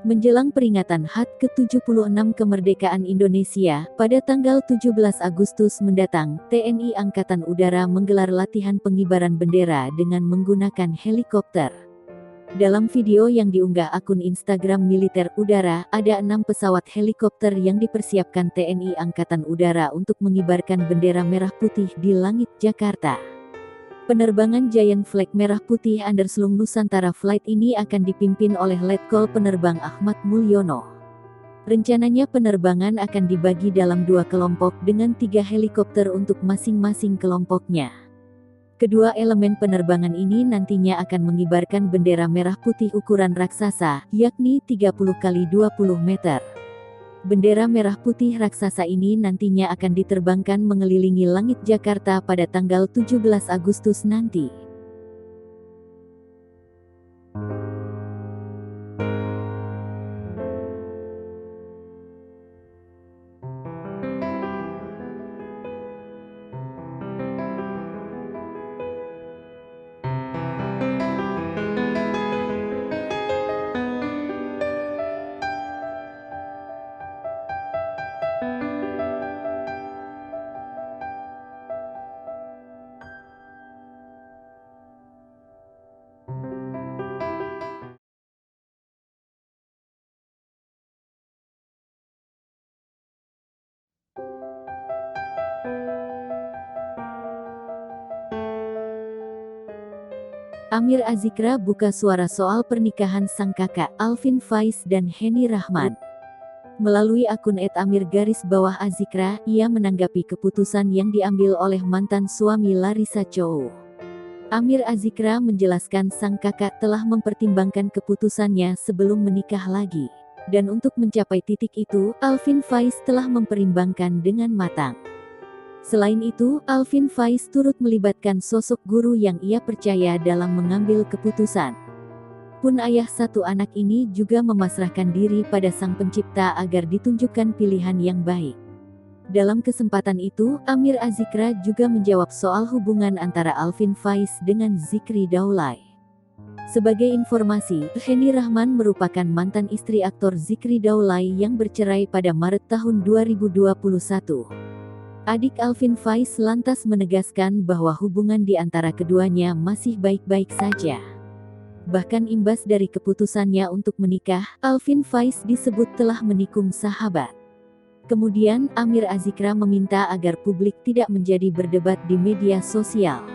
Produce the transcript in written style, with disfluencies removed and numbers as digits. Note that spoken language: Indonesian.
Menjelang peringatan HUT ke-76 kemerdekaan Indonesia, pada tanggal 17 Agustus mendatang, TNI Angkatan Udara menggelar latihan pengibaran bendera dengan menggunakan helikopter. Dalam video yang diunggah akun Instagram militer udara, ada 6 pesawat helikopter yang dipersiapkan TNI Angkatan Udara untuk mengibarkan bendera merah putih di langit Jakarta. Penerbangan Giant Flag Merah Putih Underslung Nusantara Flight ini akan dipimpin oleh Letkol Penerbang Ahmad Mulyono. Rencananya penerbangan akan dibagi dalam 2 kelompok dengan 3 helikopter untuk masing-masing kelompoknya. Kedua elemen penerbangan ini nantinya akan mengibarkan bendera merah putih ukuran raksasa, yakni 30 x 20 meter. Bendera merah putih raksasa ini nantinya akan diterbangkan mengelilingi langit Jakarta pada tanggal 17 Agustus nanti. Amir Azikra buka suara soal pernikahan sang kakak, Alvin Faiz dan Henny Rahman. Melalui akun @amir_azikra, ia menanggapi keputusan yang diambil oleh mantan suami Larissa Chow. Amir Azikra menjelaskan sang kakak telah mempertimbangkan keputusannya sebelum menikah lagi. Dan untuk mencapai titik itu, Alvin Faiz telah mempertimbangkan dengan matang. Selain itu, Alvin Faiz turut melibatkan sosok guru yang ia percaya dalam mengambil keputusan. Pun ayah satu anak ini juga memasrahkan diri pada sang pencipta agar ditunjukkan pilihan yang baik. Dalam kesempatan itu, Amir Azikra juga menjawab soal hubungan antara Alvin Faiz dengan Zikri Daulay. Sebagai informasi, Henny Rahman merupakan mantan istri aktor Zikri Daulay yang bercerai pada Maret tahun 2021. Adik Alvin Faiz lantas menegaskan bahwa hubungan di antara keduanya masih baik-baik saja. Bahkan imbas dari keputusannya untuk menikah, Alvin Faiz disebut telah menikung sahabat. Kemudian, Amir Azikra meminta agar publik tidak menjadi berdebat di media sosial.